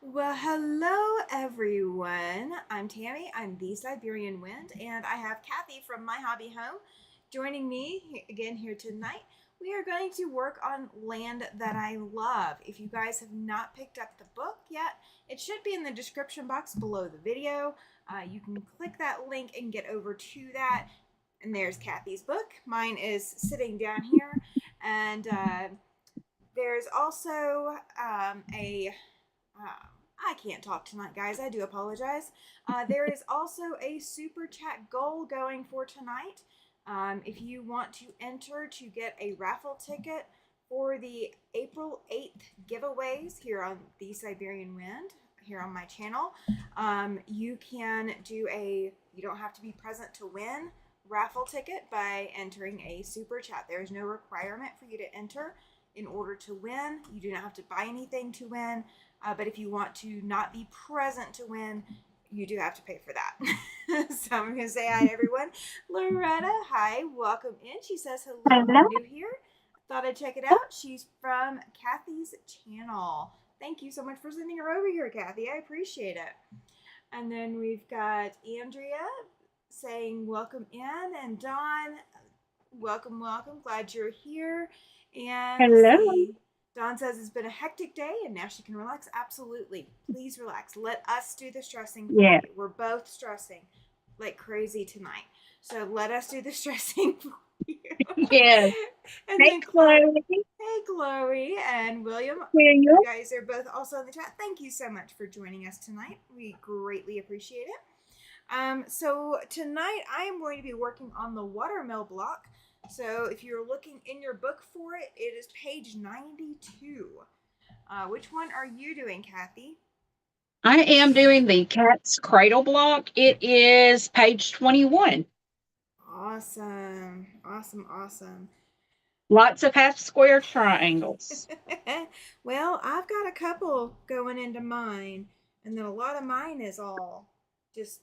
Well, hello everyone. I'm Tammy. I'm the Siberian Wind, and I have Cathy from My Hobby Home joining me again here tonight. We are going to work on Land That I Love. If you guys have not picked up the book yet, it should be in the description box below the video. You can click that link and get over to that. And there's Cathy's book. Mine is sitting down here, and there's also a I can't talk tonight, guys. I do apologize. There is also a super chat goal going for tonight. If you want to enter to get a raffle ticket for the April 8th giveaways here on the Siberian Wind, here on my channel, you can you don't have to be present to win raffle ticket by entering a super chat. There is no requirement for you to enter in order to win. You do not have to buy anything to win. But if you want to not be present to win, you do have to pay for that. So I'm going to say hi to everyone. Loretta, hi, welcome in. She says hello, Hello. I'm new here. Thought I'd check it out. She's from Cathy's channel. Thank you so much for sending her over here, Cathy. I appreciate it. And then we've got Andrea saying welcome in, and Dawn, welcome, welcome. Glad you're here. And let's Hello. see. Dawn says it's been a hectic day and now she can relax. Absolutely. Please relax. Let us do the stressing for Yeah. you. We're both stressing like crazy tonight. So let us do the stressing for you. Yes. And Hey, then Chloe. Chloe. Hey, Chloe and William. Hear You you? guys are both also in the chat. Thank you so much for joining us tonight. We greatly appreciate it. So tonight I am going to be working on the watermill block. So if you're looking in your book for it, it is page 92. Which one are you doing, Cathy? I am doing the cat's cradle block. It is page 21. Awesome. Awesome, awesome. Lots of half square triangles. Well, I've got a couple going into mine, and then a lot of mine is all just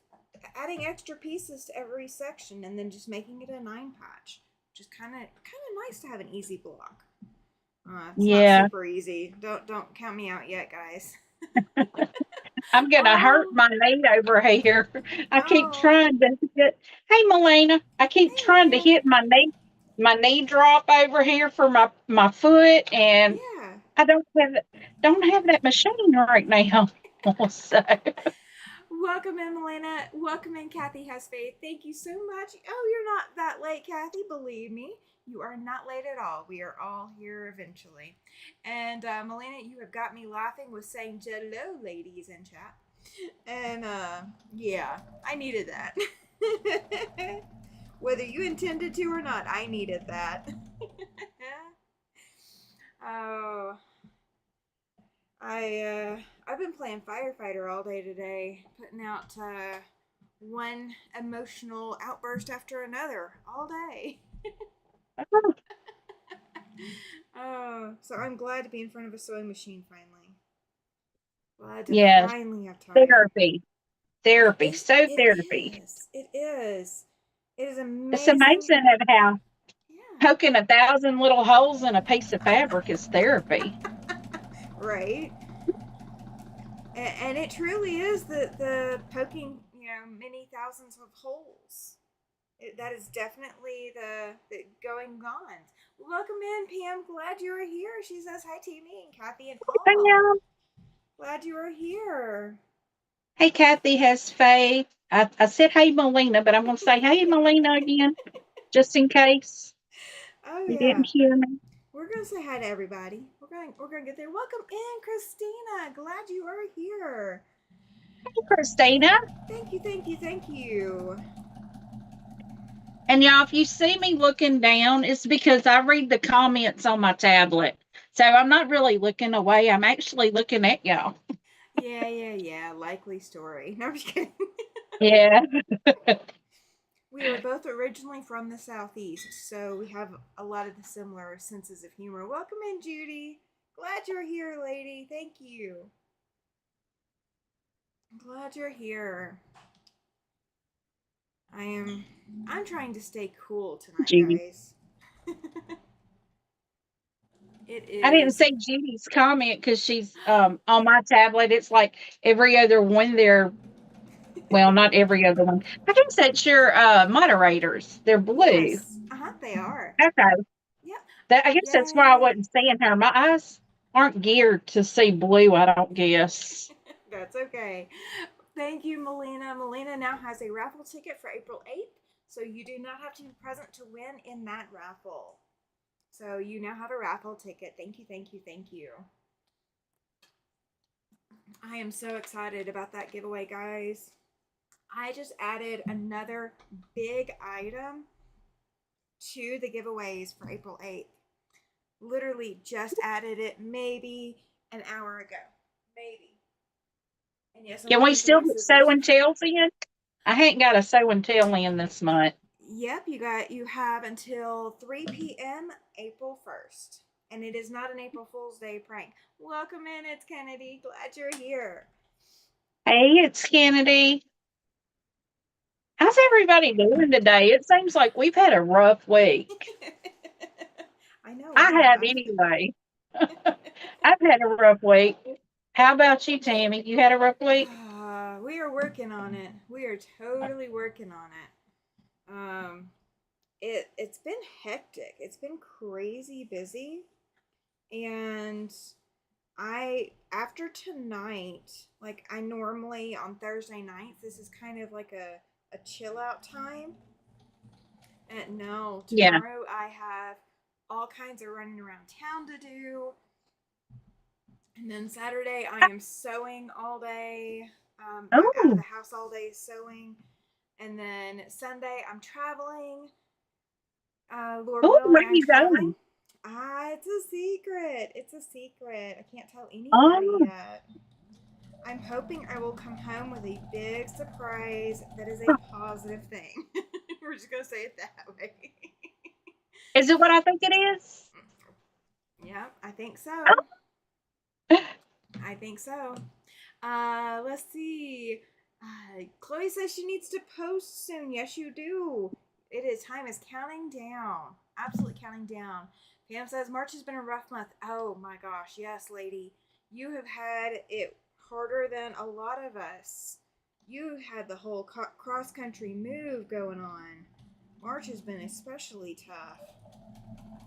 adding extra pieces to every section and then just making it a 9 patch. Just kind of nice to have an easy block. It's not Yeah. super easy. Don't count me out yet, guys. I'm gonna hurt Oh, my knee over here. I keep oh, trying to hit. Hey, Melina. I keep hey, trying to Melina. hit my knee drop over here for my foot, and Yeah. I don't have that machine right now. So Welcome in, Melina. Welcome in, Cathy Has Faith. Thank you so much. Oh, you're not that late, Cathy. Believe me, you are not late at all. We are all here eventually. And Melina, you have got me laughing with saying "Jello, ladies" in chat. And yeah, I needed that. Whether you intended to or not, I needed that. Oh, I've been playing firefighter all day today, putting out one emotional outburst after another all day. Oh, so I'm glad to be in front of a sewing machine finally. Glad to yes, finally have time. therapy. Therapy, so It therapy. is. It is. It is It's amazing. amazing at how Yeah. poking 1,000 little holes in a piece of fabric is therapy. Right. And it truly is the poking, many thousands of holes. That is definitely the going on. Welcome in, Pam. Glad you are here. She says hi to me and Cathy and all. Bam. Glad you are here. Hey, Cathy has faith. I said, hey, Melina, but I'm going to say, hey, Melina again, just in case Oh you yeah. didn't hear me. We're gonna say hi to everybody. We're gonna get there. Welcome in, Christina. Glad you are here. Hey, Christina. Thank you, thank you, thank you. And y'all, if you see me looking down, it's because I read the comments on my tablet. So I'm not really looking away. I'm actually looking at y'all. Yeah, yeah, yeah. Likely story. No, I'm just kidding. Yeah. We are both originally from the southeast, so we have a lot of the similar senses of humor. Welcome in, Judy. Glad you're here, lady. Thank you. I'm glad you're here. I am. I'm trying to stay cool tonight, Judy. guys. It I didn't is. see Judy's comment because she's on my tablet. It's like every other one there. Well, not every other one. I guess that's your moderators. They're blue. Yes. They are. Okay. Yep. I guess that's why I Yay. wasn't seeing her. My eyes aren't geared to see blue, I don't guess. That's okay. Thank you, Melina. Melina now has a raffle ticket for April 8th, so you do not have to be present to win in that raffle. So you now have a raffle ticket. Thank you, thank you, thank you. I am so excited about that giveaway, guys. I just added another big item to the giveaways for April 8th. Literally just added it maybe an hour ago. Maybe. And yes, I'm Can we looking for still my get sew scissors. and tells in? I ain't got a sew and tell in this month. Yep, you have until 3 p.m. April 1st. And it is not an April Fool's Day prank. Welcome in, it's Kennedy. Glad you're here. Hey, it's Kennedy. How's everybody doing today? It seems like we've had a rough week. I know I I have have. anyway. I've had a rough week. How about you, Tammy? You had a rough week? We are working on it. We are totally working on it. It's been hectic. It's been crazy busy, and I after tonight, like I normally on Thursday nights, this is kind of like a chill out time. And no, Yeah. tomorrow I have all kinds of running around town to do. And then Saturday I am sewing all day. Out of Oh, the house all day sewing. And then Sunday I'm traveling. Lord oh, willing, where are I'm you traveling. going? It's a secret. It's a secret. I can't tell anybody Oh, yet. I'm hoping I will come home with a big surprise that is a positive thing. We're just going to say it that way. is it what I think it is? Yeah, I think so. I think so. Let's see. Chloe says she needs to post soon. Yes, you do. It is time is counting down. Absolutely counting down. Pam says March has been a rough month. Oh my gosh, yes, lady. You have had it harder than a lot of us. You had the whole cross country move going on. March has been especially tough.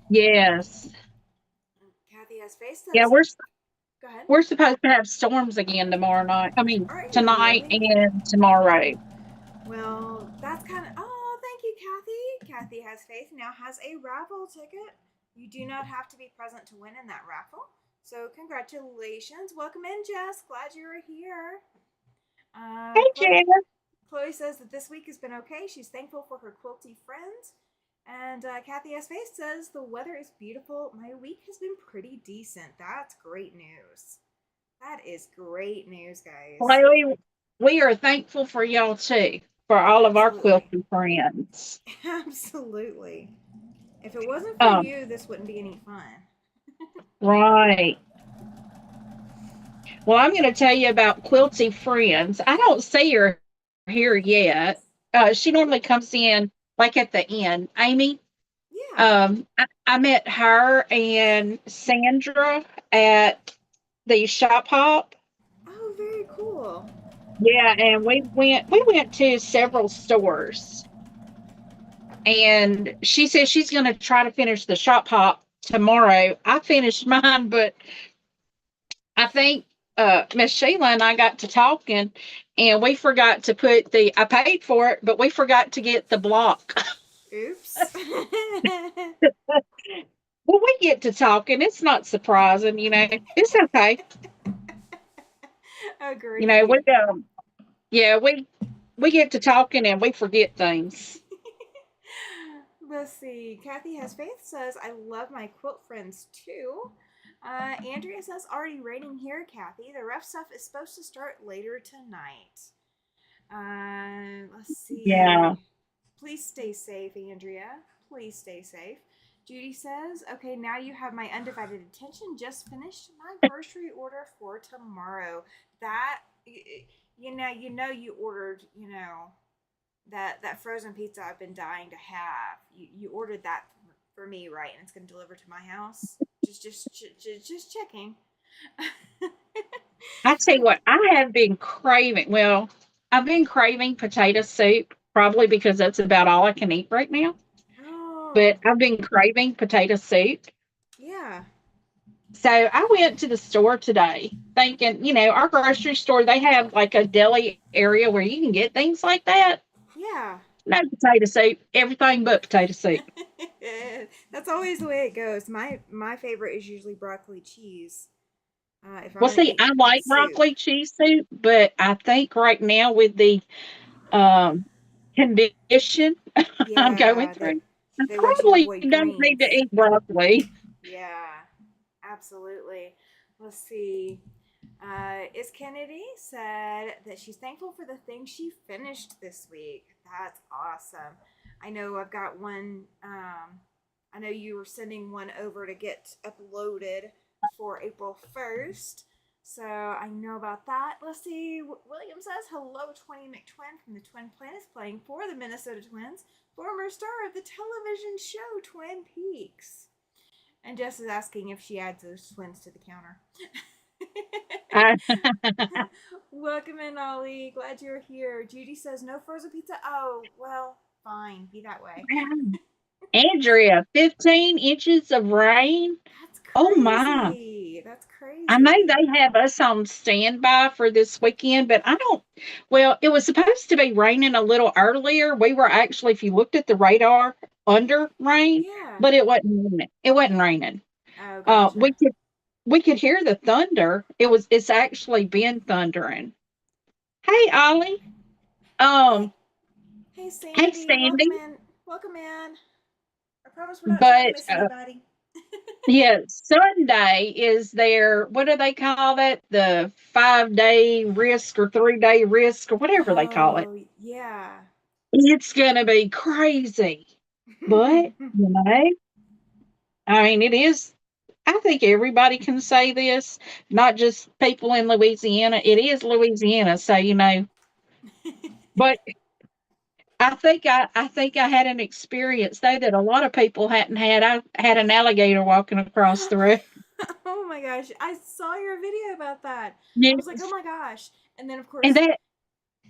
Yes. Kathy has face Yeah, says, go ahead. we're supposed to have storms again tomorrow night. I mean, Are you tonight really? and tomorrow. Well, that's kind of. Oh, thank you, Kathy. Kathy has faith now has a raffle ticket. You do not have to be present to win in that raffle. So, congratulations. Welcome in, Jess. Glad you're here. Hey, Chloe, Jen. Chloe says that this week has been okay. She's thankful for her quilty friends. And Kathy S. Face says the weather is beautiful. My week has been pretty decent. That's great news. That is great news, guys. Well, we are thankful for y'all too, for all of our Absolutely. quilting friends. Absolutely. If it wasn't for Um, you, this wouldn't be any fun. right. Well, I'm going to tell you about Quilty Friends. I don't see her here yet. She normally comes in like at the end. Amy, Yeah. I met her and Sandra at the shop hop. Oh, very cool. Yeah, and we went to several stores. And she says she's going to try to finish the shop hop tomorrow. I finished mine, but I think Miss Sheila and I got to talking, and we forgot to put the. I paid for it, but we forgot to get the block. Oops. Well, we get to talking. It's not surprising, It's okay. We Agreed. yeah, we get to talking and we forget things. Let's see. Kathy has faith says, I love my quilt friends too. Andrea says, already raining here, Kathy. The rough stuff is supposed to start later tonight. Let's Yeah. see. Please stay safe, Andrea. Please stay safe. Judy says, okay, now you have my undivided attention. Just finished my grocery order for tomorrow. That, you ordered, that frozen pizza I've been dying to have. You ordered that for me, right? And it's going to deliver to my house. Just checking. I tell you what, I have been craving. Well, I've been craving potato soup, probably because that's about all I can eat right now. Oh, But I've been craving potato soup. yeah, So I went to the store today thinking, our grocery store, they have like a deli area where you can get things like that. yeah. No potato soup, everything but potato soup. That's always the way it goes. My favorite is usually broccoli cheese. If I'm Well, gonna see, eat I like soup, broccoli cheese soup, but I think right now with the um, condition I'm going yeah, through, I they want you to probably avoid don't need to greens. eat broccoli. Yeah, absolutely. Let's see. Is Kennedy said that she's thankful for the things she finished this week. That's awesome. I know I've got one. I know you were sending one over to get uploaded for April 1st. So I know about that. Let's see. William says, hello, 20 McTwin from the Twin Planets playing for the Minnesota Twins, former star of the television show Twin Peaks. And Jess is asking if she adds those twins to the counter. I, Welcome in, Ollie. Glad you're here. Judy says no frozen pizza. Oh, well, fine. Be that way. Andrea, 15 inches of rain. That's Oh my. crazy. That's I know crazy. they have us on standby for this weekend, but I don't. Well, it was supposed to be raining a little earlier. We were actually, if you looked at the radar, under rain, Yeah. but it wasn't raining. It wasn't raining. Oh, Uh, gotcha. we could we could hear the thunder. It's actually been thundering. Hey, Ollie. Hey, Um, hey, hey, Sandy. Welcome Sandy. in. Welcome in. I promise we're not trying to But miss anybody. yeah, Sunday is their, what do they call that? The 5 day risk or 3 day risk or whatever they call it. Oh, yeah. It's gonna be crazy. But, I mean, it is. I think everybody can say this, not just people in Louisiana. It is Louisiana, so But I think I had an experience though that a lot of people hadn't had. I had an alligator walking across the road. Oh my gosh. I saw your video about that. I was like, oh Yes. my gosh. And then, of And course, that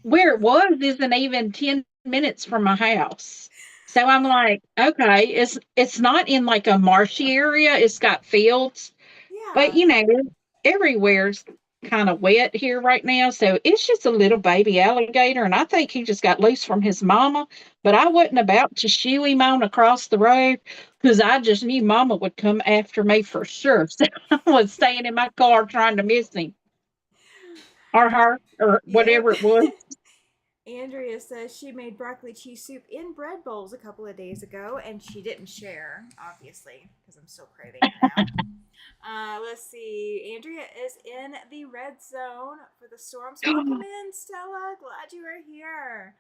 where it was isn't even 10 minutes from my house. So I'm like, okay, it's not in like a marshy area. It's got fields, but yeah. everywhere's kind of wet here right now. So it's just a little baby alligator, and I think he just got loose from his mama. But I wasn't about to shoo him on across the road because I just knew mama would come after me for sure. So I was staying in my car trying to miss him or her or Yep. whatever it was. Andrea says she made broccoli cheese soup in bread bowls a couple of days ago, and she didn't share, obviously, because I'm still craving it now. Let's see. Andrea is in the red zone for the storms. Welcome in, Stella. Glad you are here.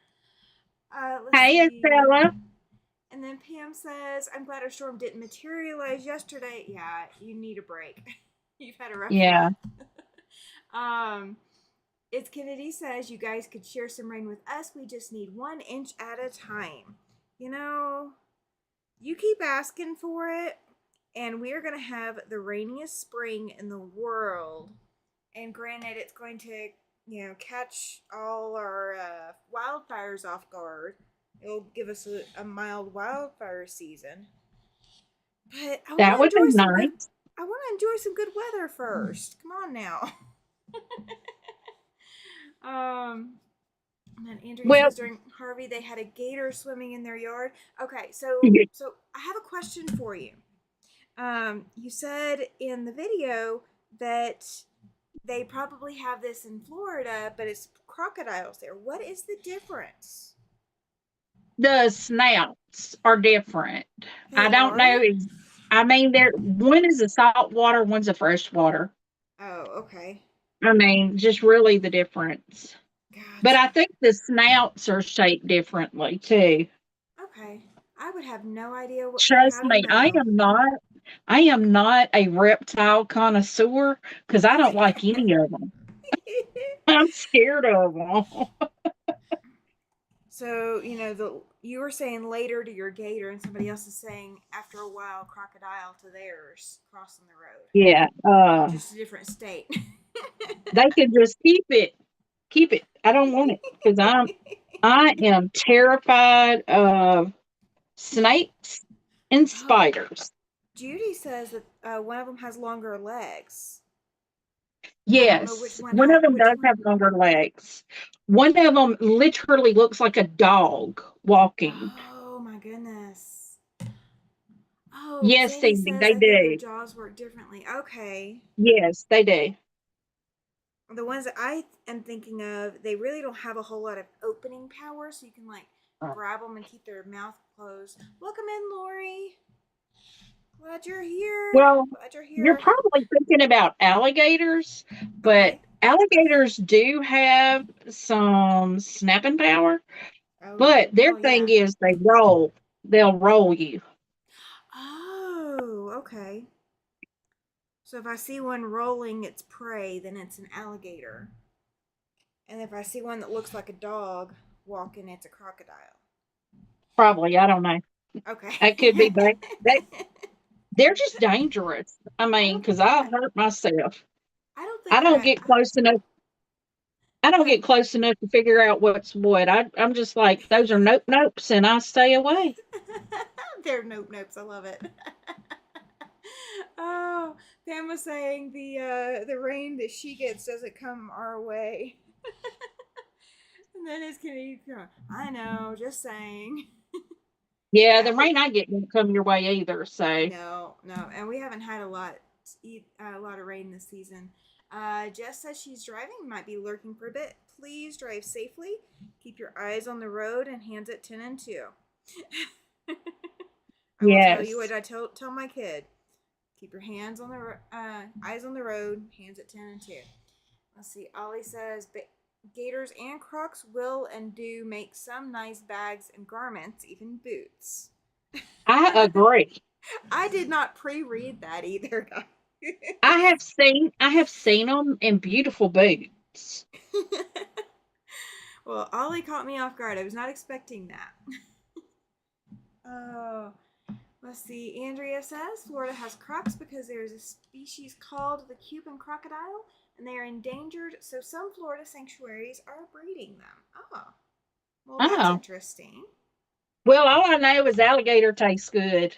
Let's Hey, see. Estella. And then Pam says, I'm glad our storm didn't materialize yesterday. Yeah, you need a break. You've had a rough Yeah, month. um, it's Kennedy says, you guys could share some rain with us. We just need 1 inch at a time. You know, you keep asking for it, and we are going to have the rainiest spring in the world. And granted, it's going to, catch all our wildfires off guard. It'll give us a mild wildfire season. But I want that to would be enjoy some good. nice. I want to enjoy some good weather first. Come on now. um, and then Andrea Well, says during Harvey they had a gator swimming in their yard. Okay, so I have a question for you. You said in the video that they probably have this in Florida, but it's crocodiles there. What is the difference? the snouts are different. They I don't know. are? I mean, one is a salt water, one's a fresh water. Oh, okay. I mean, just really the difference. But I Gotcha. think the snouts are shaped differently too. Okay. I would have no idea Trust how to me, I know. am not. I am not a reptile connoisseur because I don't like any of them. I'm scared of them. So, you were saying later to your gator, and somebody else is saying after a while crocodile to theirs crossing the road. Yeah. Just a different state. They can just keep it. Keep it. I don't want it because I am terrified of snakes and Oh, spiders. Judy says that one of them has longer legs. I don't know which Yes, one. one of them Which does one? have longer legs. One of them literally looks like a dog walking. Oh my goodness. Oh, Yes, Sandy Cindy, says they I think their do. jaws work differently. Okay. Yes, they do. The ones that I am thinking of, they really don't have a whole lot of opening power, so you can like grab them and keep their mouth closed. Welcome in, Lori. Glad you're here. Well, Glad you're you're here. probably thinking about alligators, but Okay. alligators do have some snapping power, Oh, but their well, thing yeah. is they roll. They'll roll you. Oh, okay. So if I see one rolling its prey, then it's an alligator. And if I see one that looks like a dog walking, it's a crocodile. Probably, I don't know. Okay. That could be bad. They're just dangerous. I I mean, don't because think I I. hurt myself. I don't think I don't I. get close enough. I don't I get close enough to figure out what's what. I'm just like those are nope nopes, and I stay away. They're nope nopes. I love it. Oh, Pam was saying the rain that she gets doesn't come our way, and then his Kennedy going, I know, just saying. Yeah, Yeah, the rain I get won't come your way either. So no, no, and we haven't had a lot of rain this season. Jess says she's driving, might be lurking for a bit. Please drive safely. Keep your eyes on the road and hands at 10 and 2. I will tell you what yes, I tell my kid. Keep your hands on the eyes on the road, hands at 10 and 2. Let's see. Ollie says gators and Crocs will and do make some nice bags and garments, even boots. I agree. I did not pre-read that either, guys. I have seen them in beautiful boots. Well, Ollie caught me off guard. I was not expecting that. Oh, let's see. Andrea says Florida has crocs because there is a species called the Cuban crocodile, and they are endangered. So some Florida sanctuaries are breeding them. Oh, well, that's Oh, interesting. well, all I know is alligator tastes good.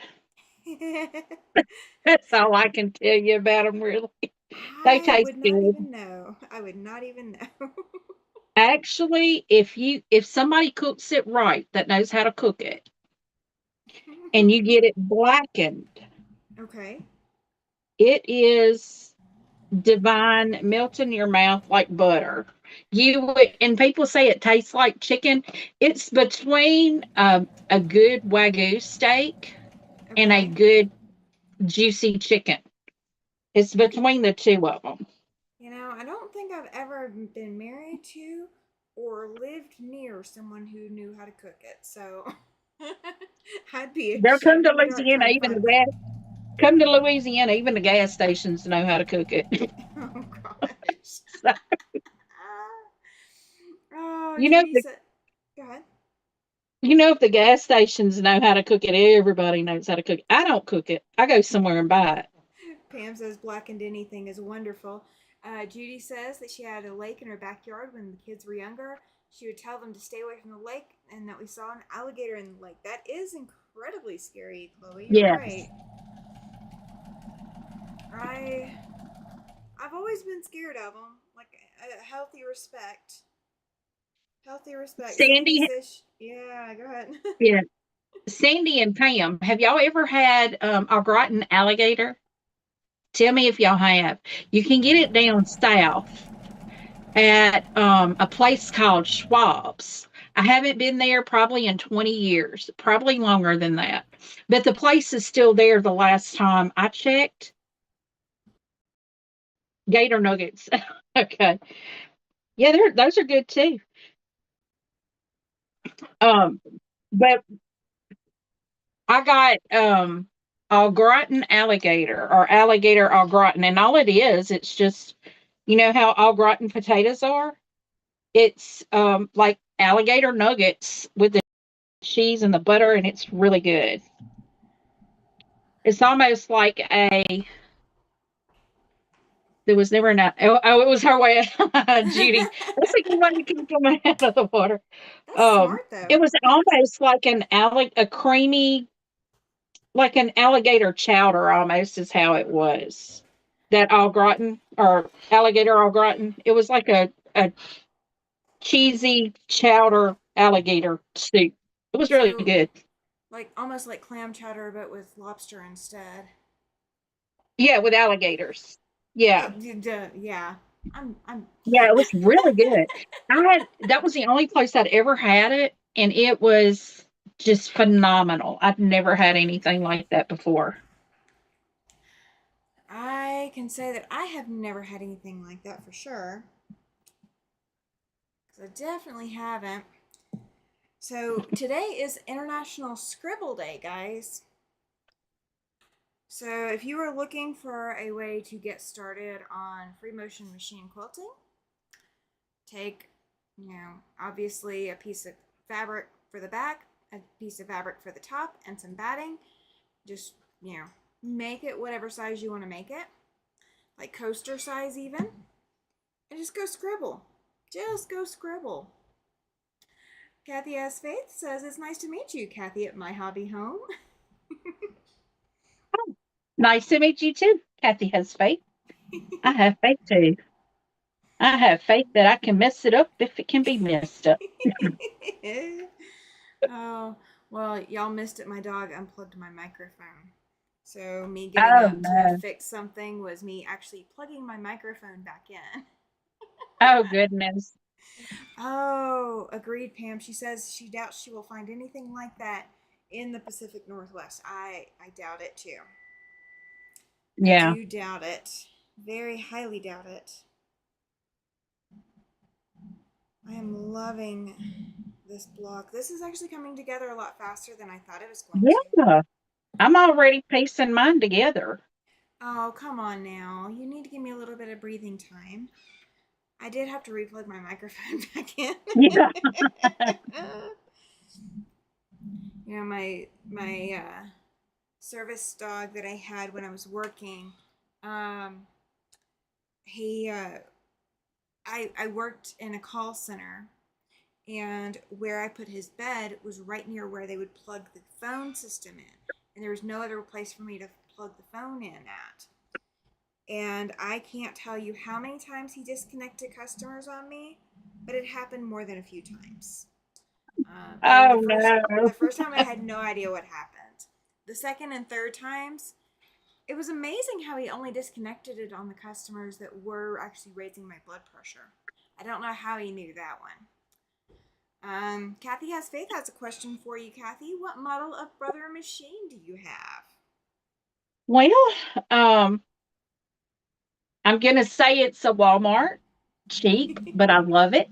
That's all I can tell you about them. Really, they I taste would not good. even know. I would not even know. Actually, if somebody cooks it right, that knows how to cook it, and you get it blackened, Okay. it is divine, melt in your mouth like butter. You would, and people say it tastes like chicken. It's between a good wagyu steak and a Okay. good juicy chicken. It's between the two of them. I don't think I've ever been married to or lived near someone who knew how to cook it. So I'd be a They'll shot come to in the dark Louisiana, trying to even the find. gas. Come to Louisiana, even the gas stations know how to cook it. Oh gosh. So, Oh, you know, Judy said. Go ahead. if the gas stations know how to cook it, everybody knows how to cook it. I don't cook it. I go somewhere and buy it. Pam says blackened anything is wonderful. Judy says that she had a lake in her backyard when the kids were younger. She would tell them to stay away from the lake and that we saw an alligator in the lake. That is incredibly scary, Chloe. You're right. Yes. I I've always been scared of them. Like a healthy respect. Healthy respect. Sandy Sandy, says, yeah, go ahead. yeah. Sandy and Pam, have y'all ever had au gratin alligator? Tell me if y'all have. You can get it down south at a place called Schwab's. I haven't been there probably in 20 years, probably longer than that. But the place is still there the last time I checked. Gator nuggets. Okay. Yeah, those are good too. Um, but I got au gratin alligator or alligator au gratin, and all it is, it's just how au gratin potatoes are. It's like alligator nuggets with the cheese and the butter, and it's really good. It's almost like a there was never an it was her way Judy. That's a good way to keep them out of the water. That's smart It though. was almost like a creamy, like an alligator chowder almost is how it was. That au gratin or alligator au gratin. It was like a cheesy chowder alligator soup. It was really So, good. like almost like clam chowder, but with lobster instead. Yeah, with alligators. Yeah. Yeah. I'm. Yeah, it was really good. That was the only place I'd ever had it, and it was just phenomenal. I'd never had anything like that before. I can say that I have never had anything like that for sure. Because I definitely haven't. So today is International Scribble Day, guys. So if you are looking for a way to get started on free motion machine quilting, take, obviously a piece of fabric for the back, a piece of fabric for the top, and some batting. Just, make it whatever size you want to make it, like coaster size even, and just go scribble. Just go scribble. Cathy S. Faith says, it's nice to meet you, Cathy, at my hobby home. Nice to meet you too. Cathy has faith. I have faith too. I have faith that I can mess it up if it can be messed up. Oh, well, y'all missed it. My dog unplugged my microphone. So, me getting Oh up to no. fix something was me actually plugging my microphone back in. Oh goodness. Oh, agreed, Pam. She says she doubts she will find anything like that in the Pacific Northwest. I doubt it too. I Yeah. do doubt it. Very highly doubt it. I am loving this blog. This is actually coming together a lot faster than I thought it was going to. Yeah. I'm already piecing mine together. Oh, come on now. You need to give me a little bit of breathing time. I did have to replug my microphone back in. Yeah. My service dog that I had when I was working, um, he I worked in a call center, and where I put his bed was right near where they would plug the phone system in, and there was no other place for me to plug the phone in at. And I can't tell you how many times he disconnected customers on me, but it happened more than a few times. And the Oh first no. the first time I had no idea what happened. The second and third times, it was amazing how he only disconnected it on the customers that were actually raising my blood pressure. I don't know how he knew that one. Cathy Has Faith has a question for you, Cathy. What model of brother machine do you have? Well, um, I'm gonna say it's a Walmart cheap, but I love it.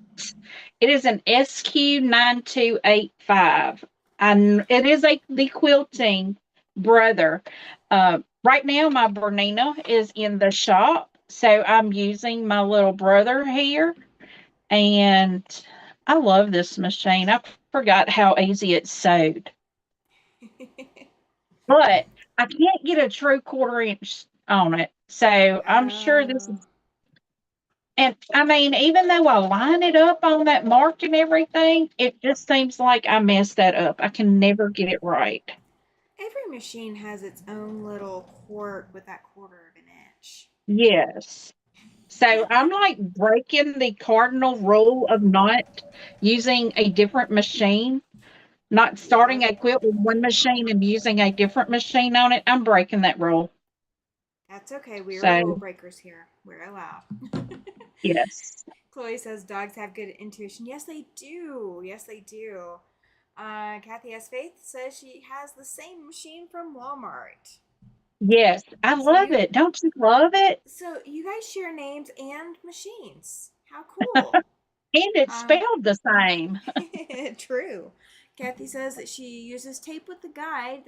It is an SQ9285, and it is the quilting brother. Right now, my Bernina is in the shop, so I'm using my little brother here, and I love this machine. I forgot how easy it's sewed, but I can't get a true quarter inch on it, so I'm sure this Oh, is. And I mean, even though I line it up on that mark and everything, it just seems like I messed that up. I can never get it right. every machine has its own little quirk with that quarter of an inch. Yes. So I'm like breaking the cardinal rule of not using a different machine, not starting Yep, a quilt with one machine and using a different machine on it. I'm breaking that rule. that's okay. We are rule So, breakers here. We're allowed. yes. Chloe says dogs have good intuition. Yes, they do. Yes, they do. Cathy S. Faith says she has the same machine from Walmart. Yes. I So love you it. Don't you love it? so you guys share names and machines. How cool. And it's Um, spelled the same. true. Cathy says that she uses tape with the guide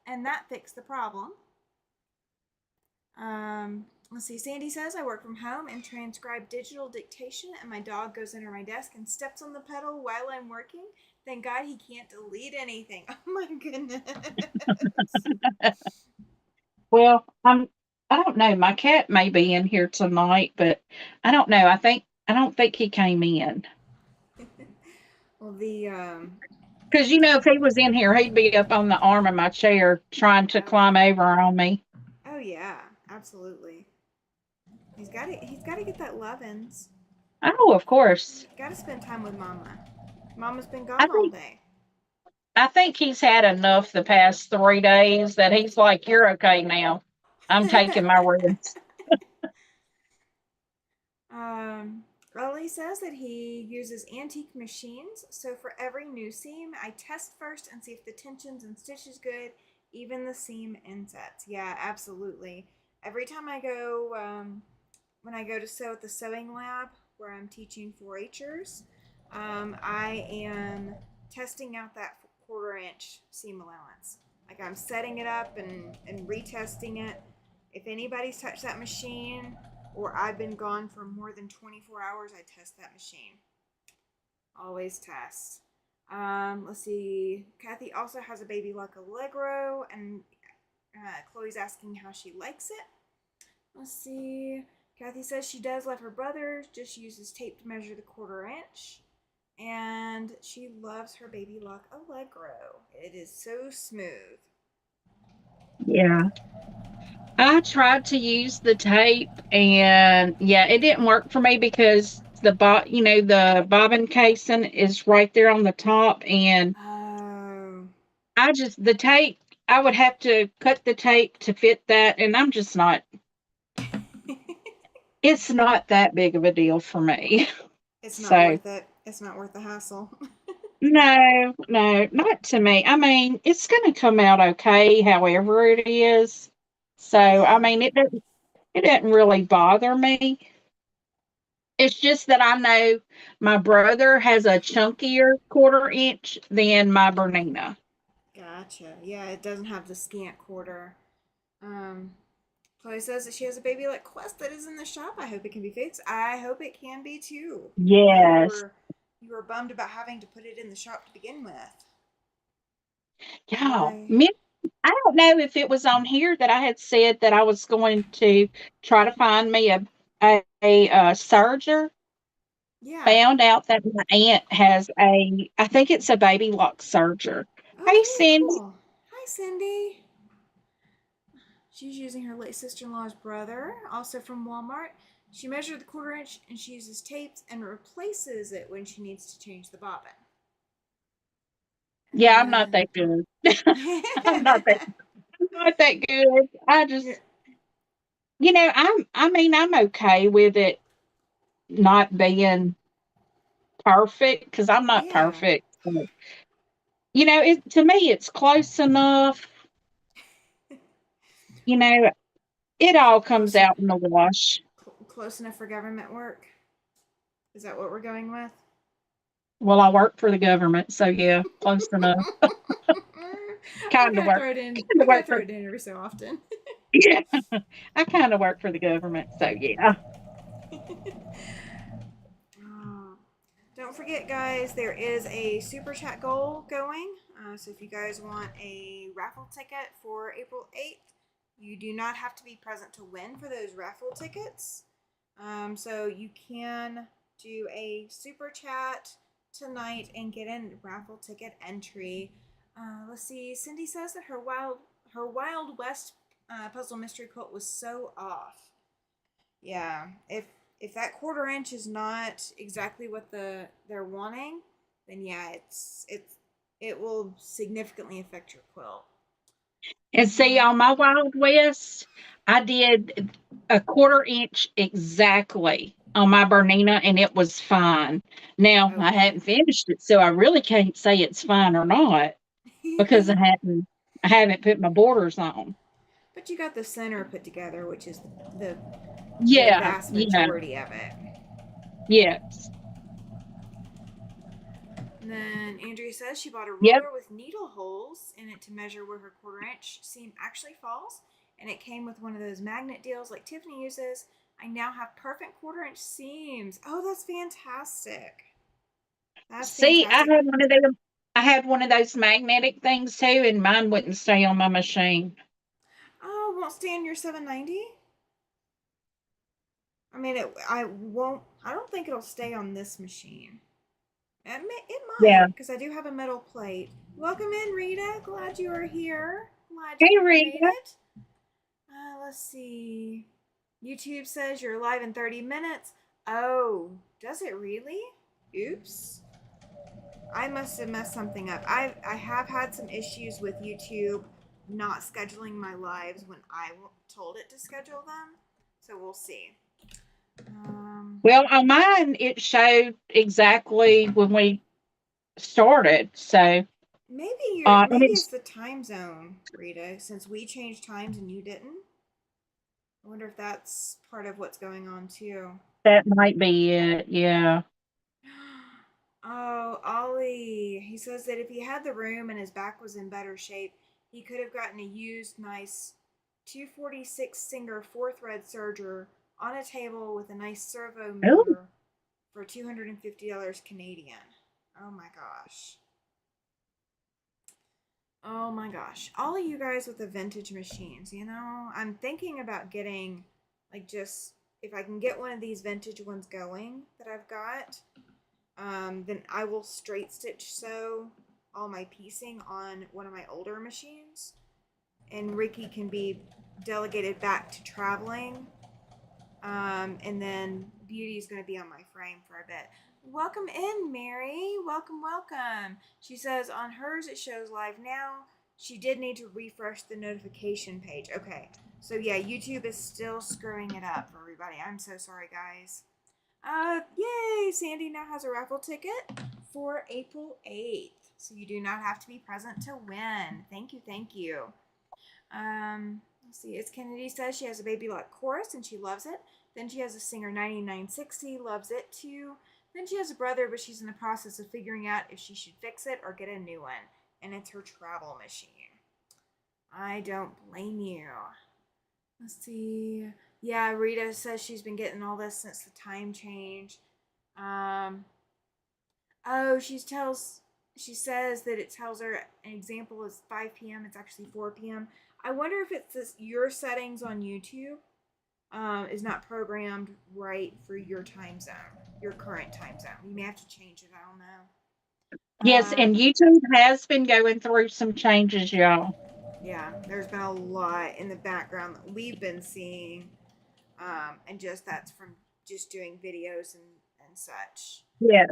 and that fixed the problem. Let's see. Sandy says, I work from home and transcribe digital dictation, and my dog goes under my desk and steps on the pedal while I'm working. Thank God he can't delete anything. Oh my goodness. Well, I don't know. My cat may be in here tonight, but I don't know. I don't think he came in. Well, the Because if he was in here, he'd be up on the arm of my chair trying to oh, climb over on me. oh yeah, absolutely. He's got to get that lovin's. Oh, of course. Got to spend time with Mama. Mama's been I gone all think day. I think he's had enough the past 3 days that he's like, "You're okay now. I'm taking my rest." um, Raleigh says that he uses antique machines, so for every new seam, I test first and see if the tensions and stitch is good, even the seam insets. Yeah, absolutely. Every time I go, when I go to sew at the sewing lab where I'm teaching 4-Hers, I am testing out that 1/4 inch seam allowance. Like I'm setting it up and retesting it. If anybody's touched that machine or I've been gone for more than 24 hours, I test that machine. Always test. Let's see. Cathy also has a Baby Luck Allegro, and Chloe's asking how she likes it. Let's see. Cathy says she does love her brother, just uses tape to measure the 1/4 inch. And she loves her Baby Luck Allegro. It is so smooth. Yeah. I tried to use the tape and yeah, it didn't work for me because the bobbin casing is right there on the top and Oh. the tape, I would have to cut the tape to fit that and it's not that big of a deal for me. It's not So, worth it. It's not worth the hassle. no, no, not to me. I mean, it's going to come out okay however it is. So, I Yeah. mean, it doesn't really bother me. It's just that I know my brother has a chunkier 1/4 inch than my Bernina. Gotcha. Yeah, it doesn't have the scant quarter. Um, Chloe says that she has a Baby Luck Quest that is in the shop. I hope it can be fixed. I hope it can be too. I know Yes. you were bummed about having to put it in the shop to begin with. Yeah. I I don't know if it was on here that I had said that I was going to try to find me a serger. yeah. Found out that my aunt has I think it's a baby lock serger. Hey, Okay, Cindy. cool. Hi, Cindy. She's using her late sister-in-law's brother, also from Walmart. She measured the 1/4 inch and she uses tapes and replaces it when she needs to change the bobbin. Yeah, I'm not And that good. I'm not that I'm not that good. yeah, I mean, I'm okay with it not being perfect because I'm not yeah, perfect. But, to me, it's close enough. You know, it all comes close out in the wash. close enough for government work. Is that what we're going with? Well, I work for the government, so yeah, close enough. I Kind of gotta work, throw it in. kind I of gotta work throw for it in every so often. yeah. I kind of work for the government, so yeah. Oh. Don't forget, guys, there is a super chat goal going. So if you guys want a raffle ticket for April 8th, you do not have to be present to win for those raffle tickets. So you can do a super chat tonight and get a raffle ticket entry. Let's see. Cindy says that her Wild West puzzle mystery quilt was so off. Yeah, if that 1/4 inch is not exactly what they're wanting, then yeah, it will significantly affect your quilt. And see, Uh, on my Wild West, I did a 1/4 inch exactly on my Bernina, and it was fine. Now I okay. hadn't finished it, so I really can't say it's fine or not because I haven't put my borders on. But you got the center put together, which is the the Yeah, vast yeah, majority of it. yes, And then Andrea says she bought a yep. ruler with needle holes in it to measure where her 1/4 inch seam actually falls. and it came with one of those magnet deals like Tiffany uses. I now have perfect 1/4 inch seams. Oh, that's fantastic. That's See, fantastic. I had one of those magnetic things too, and mine wouldn't stay on my machine. Oh, won't stay in your 790? I mean, I won't. I don't think it'll stay on this machine. It Yeah. might, because I do have a metal plate. Welcome in, Rita. Glad you are here. Glad Hey, you made Rita. it. Let's see. YouTube says you're live in 30 minutes. Oh, does it really? Oops. I must have messed something up. I have had some issues with YouTube not scheduling my lives when I told it to schedule them. So we'll see. Well, on mine, it showed exactly when we started. So, and Maybe it's it's the time zone, Rita, since we changed times and you didn't. I wonder if that's part of what's going on too. that might be it. Yeah. Oh, Ollie. He says that if he had the room and his back was in better shape, he could have gotten a used, nice 246 Singer 4 thread serger on a table with a nice servo Oh, motor for $250 Canadian. Oh my gosh. Oh my gosh. All of you guys with the vintage machines, I'm thinking about getting, like, just if I can get one of these vintage ones going that I've got, then I will straight stitch sew all my piecing on one of my older machines. And Ricky can be delegated back to traveling. And then Beauty is going to be on my frame for a bit. Welcome in, Mary. Welcome, welcome. She says on hers it shows live now. She did need to refresh the notification page. Okay, so yeah, YouTube is still screwing it up for everybody. I'm so sorry, guys. Yay! Sandy now has a raffle ticket for April 8th. So you do not have to be present to win. Thank you, thank you. Let's see. It's Kennedy says she has a Baby Lock chorus and she loves it. Then she has a Singer 9960, loves it too. Then she has a brother, but she's in the process of figuring out if she should fix it or get a new one. And it's her travel machine. I don't blame you. Let's see. Yeah, Rita says she's been getting all this since the time change. Um, oh, she says that it tells her an example is 5 p.m. It's actually 4 p.m. I wonder if it's your settings on YouTube is not programmed right for your time zone, your current time zone. You may have to change it. I don't know. yes. And YouTube has been going through some changes, y'all. Yeah, there's been a lot in the background that we've been seeing, and just that's from just doing videos and such. Yeah.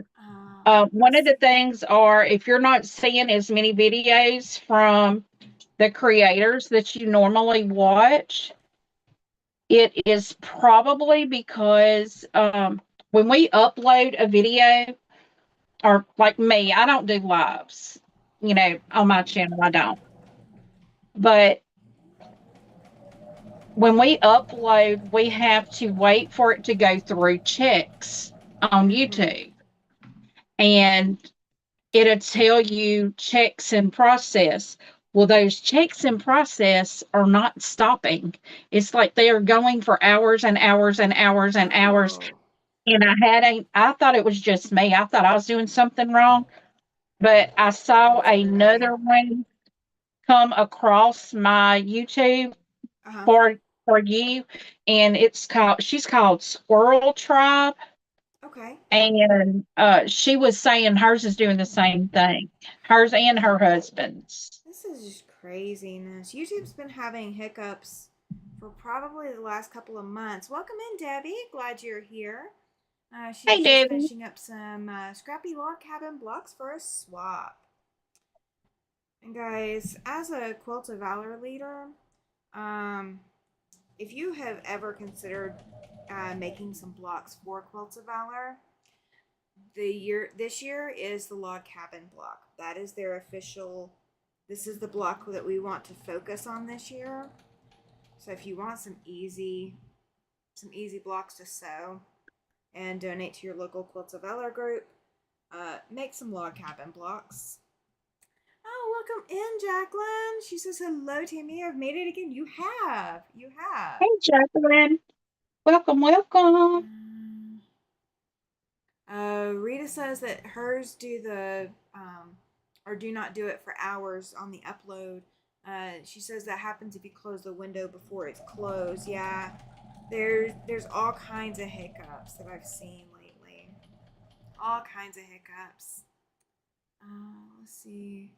One Let's of the see. things are if you're not seeing as many videos from the creators that you normally watch, it is probably because when we upload a video, or like me, I don't do lives, on my channel, I don't. But when we upload, we have to wait for it to go through checks on Mm-hmm. YouTube. And it'll tell you checks in process. Well, those checks in process are not stopping. It's like they are going for hours and hours and hours and hours. Oh. And I thought it was just me. I thought I was doing something wrong, but I saw Absolutely. another one come across my YouTube Uh huh. for you, and she's called Squirrel Tribe, Okay. and she was saying hers is doing the same thing, hers and her husband's. This is just craziness. YouTube's been having hiccups for probably the last couple of months. Welcome in, Debbie. Glad you're here. Hey, She's just Debbie. finishing up some scrappy log cabin blocks for a swap. And guys, as a Quilt of Valor leader, um, if you have ever considered making some blocks for Quilts of Valor, this year is the log cabin block. That is their official. This is the block that we want to focus on this year. So if you want some easy blocks to sew and donate to your local Quilts of Valor group, make some log cabin blocks. Oh, in, Jacqueline. She says, hello, Tammy. I've made it again. You have. You have. Hey, Jacqueline. Welcome, welcome. Rita says that hers do the, or do not do it for hours on the upload. She says that happens if you close the window before it's closed. Yeah, there's all kinds of hiccups that I've seen lately. All kinds of hiccups. Let's see.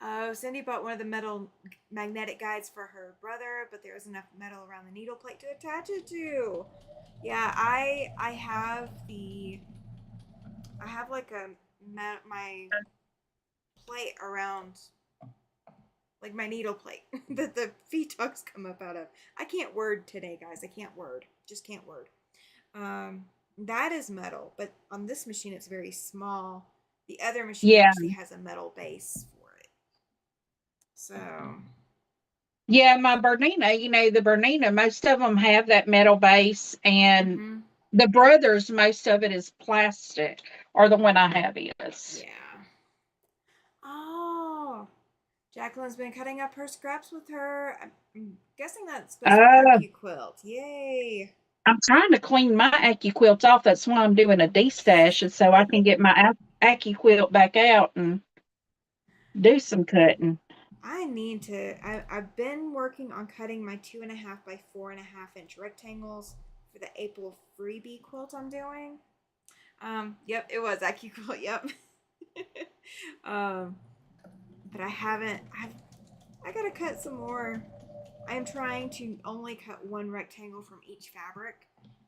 Oh, Cindy bought one of the metal magnetic guides for her brother, but there was enough metal around the needle plate to attach it to. Yeah, I have the I have like my plate around like my needle plate that the feet tucks come up out of. I can't word today, guys. I can't word. Just can't word. That is metal, but on this machine it's very small. The other machine Yeah. actually has a metal base for it. So Yeah, my Bernina, the Bernina, most of them have that metal base, and mm-hmm. the Brothers, most of it is plastic, or the one I have is. Yeah. Oh, Jacqueline's been cutting up her scraps with her. I'm guessing that's supposed to Oh, be AccuQuilt. Yay. I'm trying to clean my AccuQuilt off. That's why I'm doing a destash, and so I can get my AccuQuilt back out and do some cutting. I need to. I've been working on cutting my 2.5 by 4.5 inch rectangles for the April freebie quilt I'm doing. Yep, it was AccuQuilt. Yep. um, but I haven't. I gotta cut some more. I am trying to only cut one rectangle from each fabric,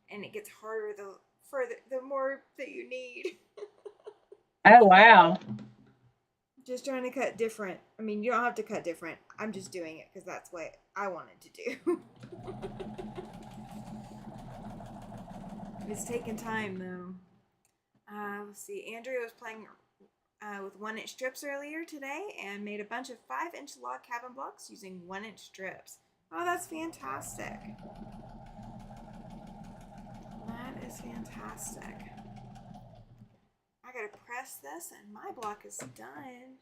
and it gets harder the further the more that you need. Oh, wow. Just trying to cut different. I mean, you don't have to cut different. I'm just doing it because that's what I wanted to do. It's taking time though. Let's see. Andrea was playing with 1 inch strips earlier today and made a bunch of 5 inch log cabin blocks using 1 inch strips. Oh, that's fantastic. That is fantastic. I gotta press this and my block is done.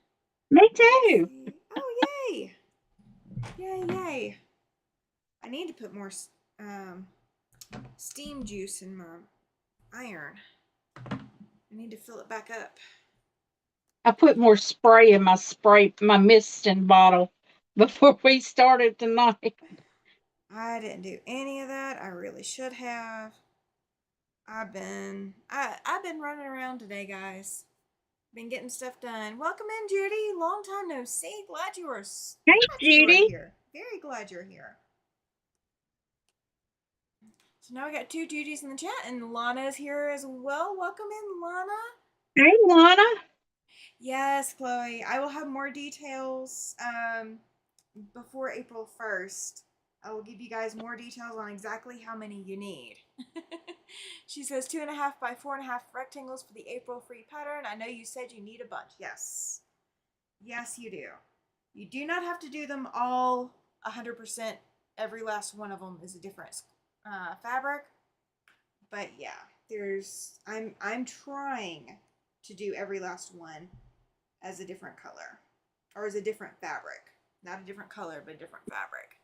Me Let's too. see. Oh, yay! Yay, yay. I need to put more steam juice in my iron. I need to fill it back up. I put more spray in my misting bottle before we started tonight. I didn't do any of that. I really should have. I've been running around today, guys. Been getting stuff done. Welcome in, Judy. Long time no see. Glad you are Hey, Judy. here. Very glad you're here. So now we got 2 Judys in the chat, and Lana's here as well. Welcome in, Lana. Hey, Lana. Yes, Chloe. I will have more details before April 1st. I will give you guys more details on exactly how many you need. She says 2.5 by 4.5 rectangles for the April free pattern. I know you said you need a bunch. Yes. Yes, you do. You do not have to do them all 100%. Every last one of them is a different fabric. But yeah, I'm trying to do every last one as a different color or as a different fabric. Not a different color, but a different fabric.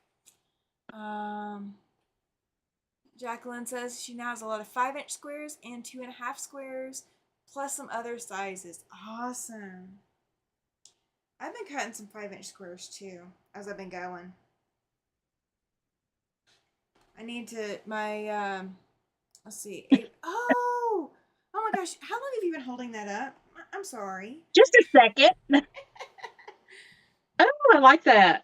Jacqueline says she now has a lot of 5 inch squares and 2.5 squares, plus some other sizes. Awesome. I've been cutting some 5 inch squares too as I've been going. I need to let's see. Oh my gosh! How long have you been holding that up? I'm sorry. Just a second. Oh, I like that.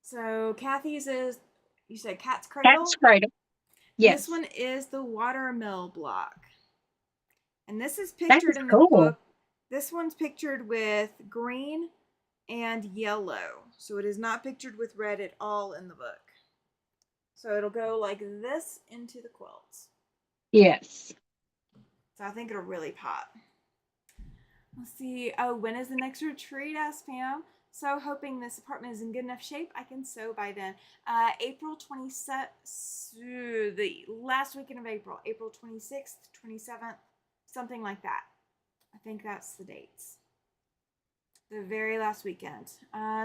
So Cathy's is, you said Cat's Cat's Cradle? cradle. And this Yes. one is the watermill block. And this is That pictured is in the cool. book. This one's pictured with green and yellow. So it is not pictured with red at all in the book. So it'll go like this into the quilt. Yes. So I think it'll really pop. Let's see. Oh, when is the next retreat? Asked Pam. So hoping this apartment is in good enough shape, I can sew by then. April 27th, the last weekend of April. April 26th, 27th, something like that. I think that's the dates. The very last weekend.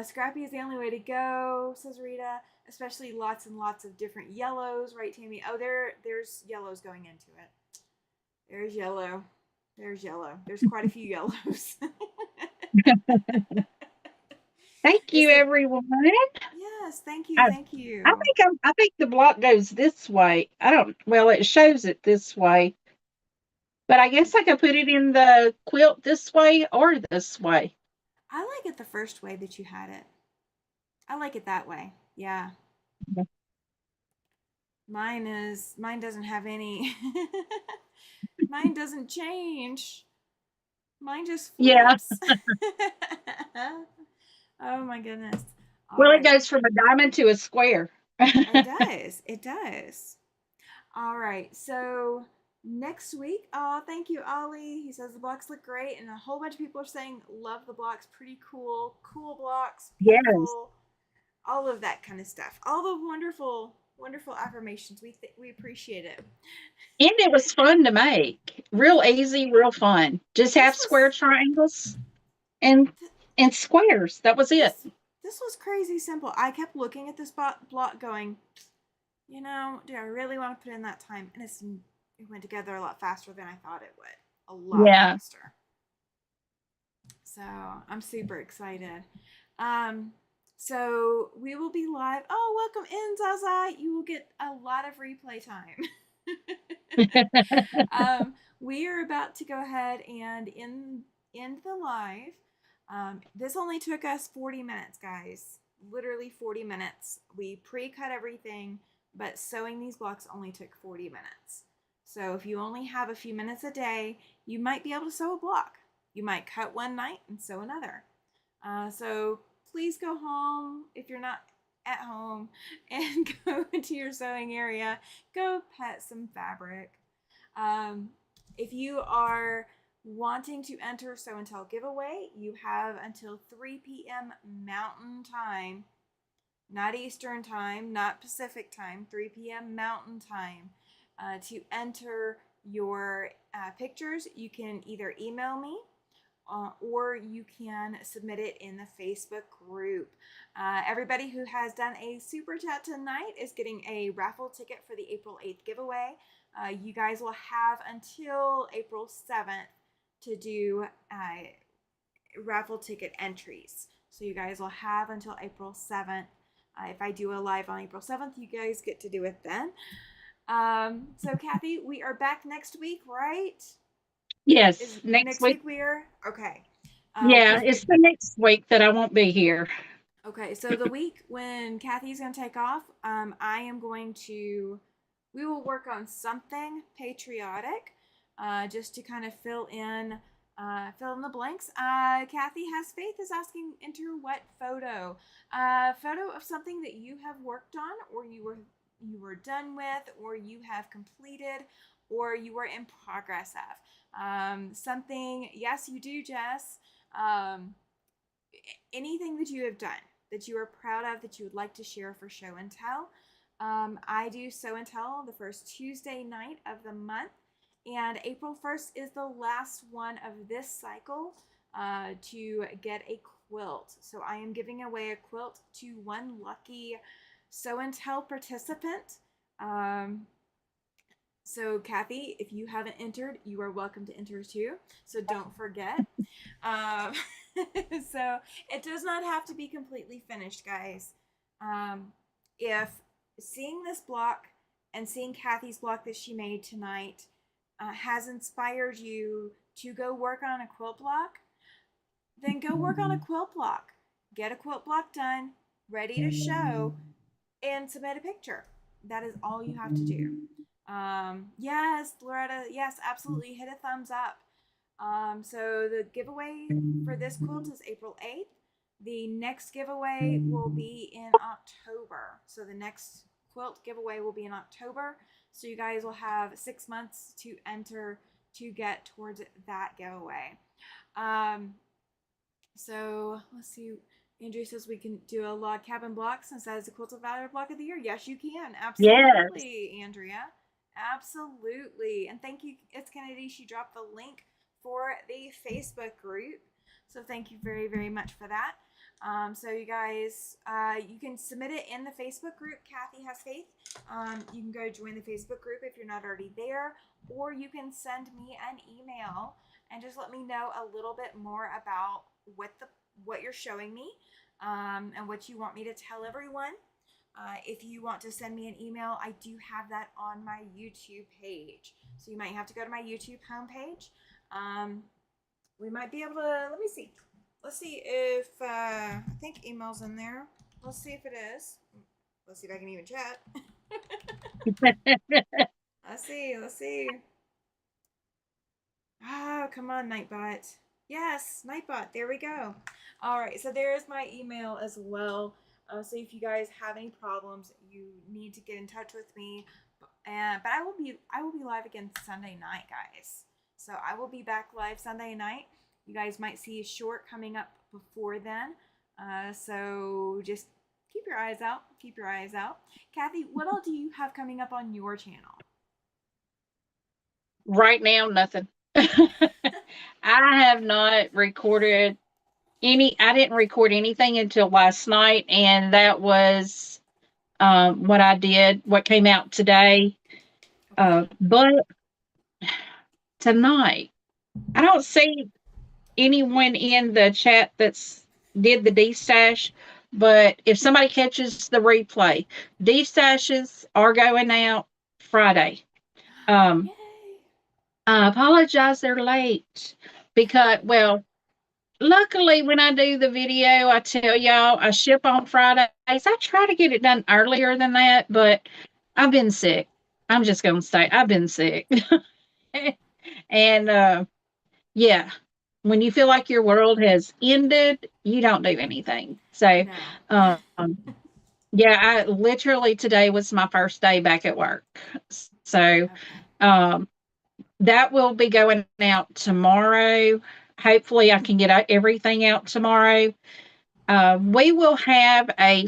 Scrappy is the only way to go, says Rita. Especially lots and lots of different yellows, right, Tammy? Oh, there's yellows going into it. There's yellow. There's yellow. There's quite a few yellows. Thank Is you, the everyone. yes, thank you, I, thank I you. think I think the block goes this way. I don't. Well, it shows it this way, but I guess I could put it in the quilt this way or this way. I like it the first way that you had it. I like it that way. Yeah. Mine doesn't have any mine doesn't change. Mine just Yeah. flips. Oh my goodness. All Well, it right. goes from a diamond to a square. It does. It does. All right. So next week, oh, thank you, Ollie. He says the blocks look great, and a whole bunch of people are saying love the blocks. Pretty cool. Cool blocks. Yes. Beautiful. All of that kind of stuff. All the wonderful, wonderful affirmations. We appreciate it. And it was fun to make. Real easy, real fun. Just have This square was triangles and and squares. That was it. this this was crazy simple. I kept looking at this block, going, do I really want to put in that time? And it went together a lot faster than I thought it would. A lot Yeah. faster. So I'm super excited. Um, so we will be live. Oh, welcome in, Zaza. You will get a lot of replay time. We are about to go ahead and end the live. This only took us 40 minutes, guys. Literally 40 minutes. We pre-cut everything, but sewing these blocks only took 40 minutes. So if you only have a few minutes a day, you might be able to sew a block. You might cut one night and sew another. So please go home if you're not at home and go into your sewing area. Go pet some fabric. If you are wanting to enter Sew and Tell giveaway, you have until 3 p.m. Mountain Time, not Eastern Time, not Pacific Time, 3 p.m. Mountain Time to enter your pictures. You can either email me or you can submit it in the Facebook group. Everybody who has done a super chat tonight is getting a raffle ticket for the April 8th giveaway. You guys will have until April 7th to do raffle ticket entries. So you guys will have until April 7th. If I do a live on April 7th, you guys get to do it then. So Cathy, we are back next week, right? Yes. Is Next next week. week we are okay? Yeah, Because it's the next week that I won't be here. okay, so the week when Cathy's gonna take off, I am going to. We will work on something patriotic, just to kind of fill in the blanks. Cathy has faith is asking enter what photo? Photo of something that you have worked on, or you were done with, or you have completed, or you were in progress of. Something. Yes, you do, Jess. Um, Anything that you have done that you are proud of that you would like to share for show and tell. I do show and tell the first Tuesday night of the month, and April 1st is the last one of this cycle to get a quilt. So I am giving away a quilt to one lucky show and tell participant. So Cathy, if you haven't entered, you are welcome to enter too. So don't forget. Um, so it does not have to be completely finished, guys. If seeing this block and seeing Cathy's block that she made tonight has inspired you to go work on a quilt block, then go work on a quilt block. Get a quilt block done, ready to show, and submit a picture. That is all you have to do. Yes, Loretta, yes, absolutely. Hit a thumbs up. So the giveaway for this quilt is April 8th. The next giveaway will be in October. So the next quilt giveaway will be in October. So you guys will have 6 months to enter to get towards that giveaway. So let's see. Andrew says we can do a log cabin block since that is the Quilted Valor block of the year. Yes, you can. Yes. Absolutely, Andrea. Absolutely. And thank you, It's Kennedy. She dropped the link for the Facebook group. So thank you very, very much for that. So you guys, you can submit it in the Facebook group, Cathy Has Faith. You can go join the Facebook group if you're not already there, or you can send me an email and just let me know a little bit more about what you're showing me, and what you want me to tell everyone. If you want to send me an email, I do have that on my YouTube page. So you might have to go to my YouTube homepage. We might be able to, let me see. Let's see if, I think email's in there. Let's see if it is. Let's see if I can even chat. Let's see. Oh, come on, Nightbot. Yes, Nightbot. There we go. All right, so there's my email as well. So if you guys have any problems, you need to get in touch with me. But I will be live again Sunday night, guys. So I will be back live Sunday night. You guys might see a short coming up before then. So just keep your eyes out. Keep your eyes out. Cathy, what all do you have coming up on your channel? Right now, nothing. I have not recorded I didn't record anything until last night, and that was what I did, what came out today. Okay. But tonight, I don't see anyone in the chat that's did the D stash. But if somebody catches the replay, D stashes are going out Friday. Um, Yay. I apologize they're late because, well, luckily when I do the video, I tell y'all I ship on Fridays. I try to get it done earlier than that, but I've been sick. I'm just gonna say I've been sick. And yeah, when you feel like your world has ended, you don't do anything. So No. um yeah, I literally today was my first day back at work. So Okay. um that will be going out tomorrow. Hopefully, I can get everything out tomorrow. We will have a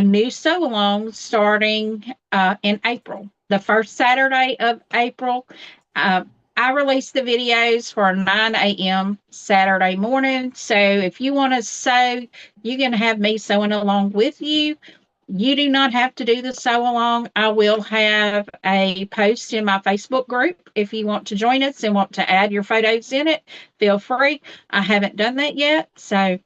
new sew along starting in April, the first Saturday of April. Uh, I release the videos for 9 a.m. Saturday morning. So if you want to sew, you can have me sewing along with you. You do not have to do the sew along. I will have a post in my Facebook group. If you want to join us and want to add your photos in it, feel free. I haven't done that yet. So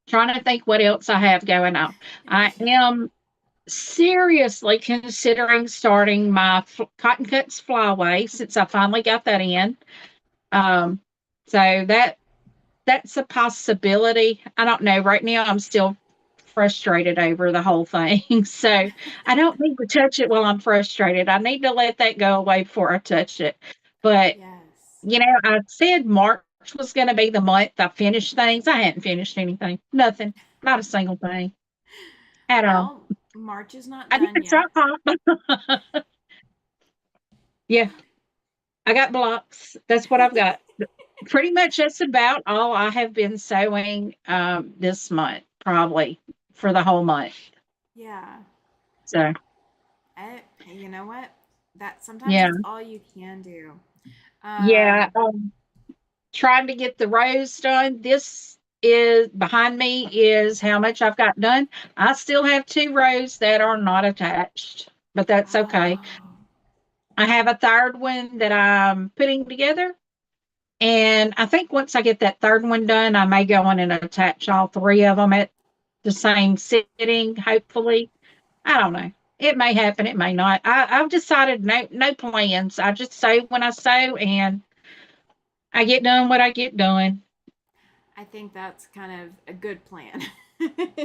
trying to think what else I have going on. I am seriously considering starting my cotton cuts flyaway since I finally got that in. Um, so that's a possibility. I don't know. Right now, I'm still frustrated over the whole thing. So I don't need to touch it while I'm frustrated. I need to let that go away before I touch it. But Yes. I said March was going to be the month I finished things. I hadn't finished anything. Nothing. Not a single thing at all. Well, March is not I did done drop yet. off. Yeah, I got blocks. That's what I've got. Pretty much that's about all I have been sewing this month, probably for the whole month. Yeah. So Hey, you know what? That sometimes yeah, that's all you can do. yeah. Um, Trying to get the rows done. This is behind me is how much I've got done. I still have 2 rows that are not attached, but that's okay. oh, I have a third one that I'm putting together. And I think once I get that third one done, I may go on and attach all 3 of them at the same sitting, hopefully. I don't know. It may happen, it may not. I've decided no plans. I just sew when I sew and I get done what I get done. I think that's kind of a good plan.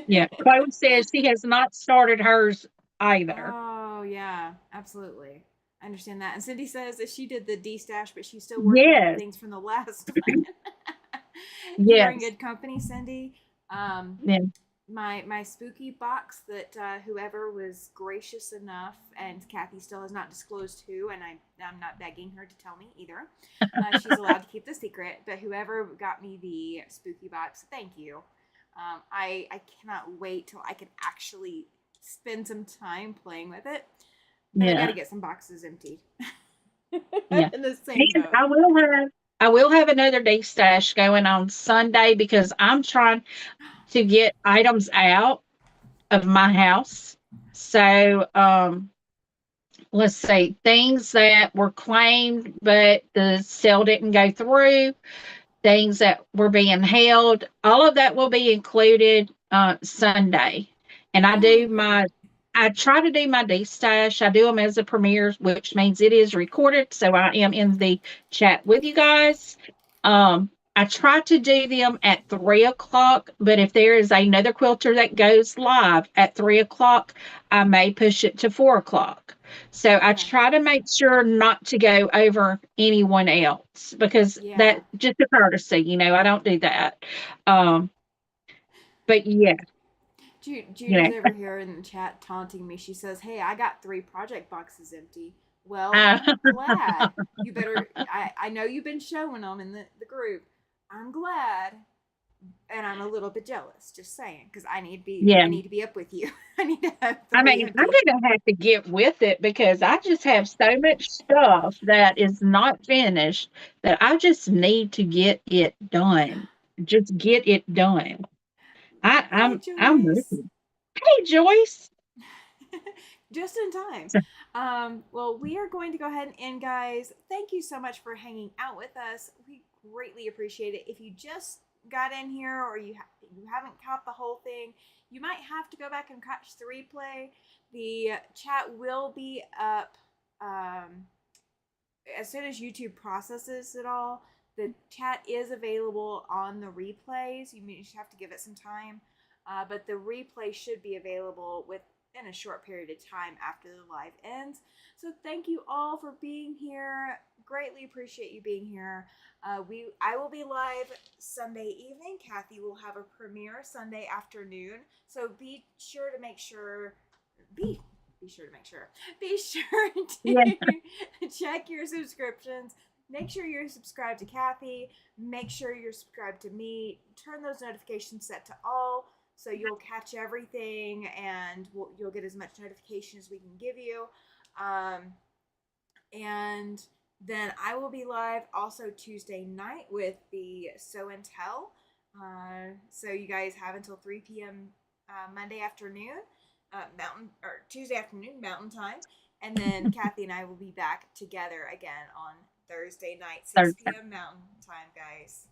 Yeah. Chloe says she has not started hers either. Oh, yeah, absolutely. I understand that. And Cindy says that she did the D stash, but she's still working on Yes. things from the last one. You're in Yes. good company, Cindy. Um, Yeah. my spooky box that whoever was gracious enough, and Cathy still has not disclosed who, and I'm not begging her to tell me either. She's allowed to keep the secret, but whoever got me the spooky box, thank you. I cannot wait till I can actually spend some time playing with it, but I got to Yeah. get some boxes emptied. Yeah. In the same And boat. I will have another day stash going on Sunday because I'm trying to get items out of my house. So, let's see, things that were claimed, but the sale didn't go through, things that were being held, all of that will be included Sunday. And Oh, great. I try to do my D stash. I do them as a premiere, which means it is recorded. So I am in the chat with you guys. I try to do them at 3 o'clock, but if there is another quilter that goes live at 3 o'clock, I may push it to 4 o'clock. So I Okay. try to make sure not to go over anyone else because Yeah. that just a courtesy, I don't do that. Um, but yeah, you Judy's know, over here in the chat taunting me. She says, "Hey, I got 3 project boxes empty." Well, uh, I'm glad. You better. I know you've been showing them in the group. I'm glad, and I'm a little bit jealous. Just saying, because yeah. I need to be up with you. I need to have I three mean, I'm empty. gonna have to get with it because I just have so much stuff that is not finished that I just need to get it done. Just get it done. Hi, I'm Joyce. ready. Hey, Joyce. Just in time. So, Well, we are going to go ahead and end, guys. Thank you so much for hanging out with us. We greatly appreciate it. If you just got in here or you haven't caught the whole thing, you might have to go back and catch the replay. The chat will be up um, as soon as YouTube processes it all. The chat is available on the replays. You just have to give it some time, but the replay should be available within a short period of time after the live ends. So thank you all for being here. Greatly appreciate you being here. I will be live Sunday evening. Cathy will have a premiere Sunday afternoon. So be be sure to make sure. Be sure yeah, to check your subscriptions. Make sure you're subscribed to Cathy. Make sure you're subscribed to me. Turn those notifications set to all so you'll catch everything and you'll get as much notification as we can give you. Um, and then I will be live also Tuesday night with the Show and Tell. So you guys have until 3 p.m. Monday afternoon, Mountain or Tuesday afternoon Mountain Time, and then Cathy and I will be back together again on Thursday night, 6 Thursday. p.m. Mountain Time, guys.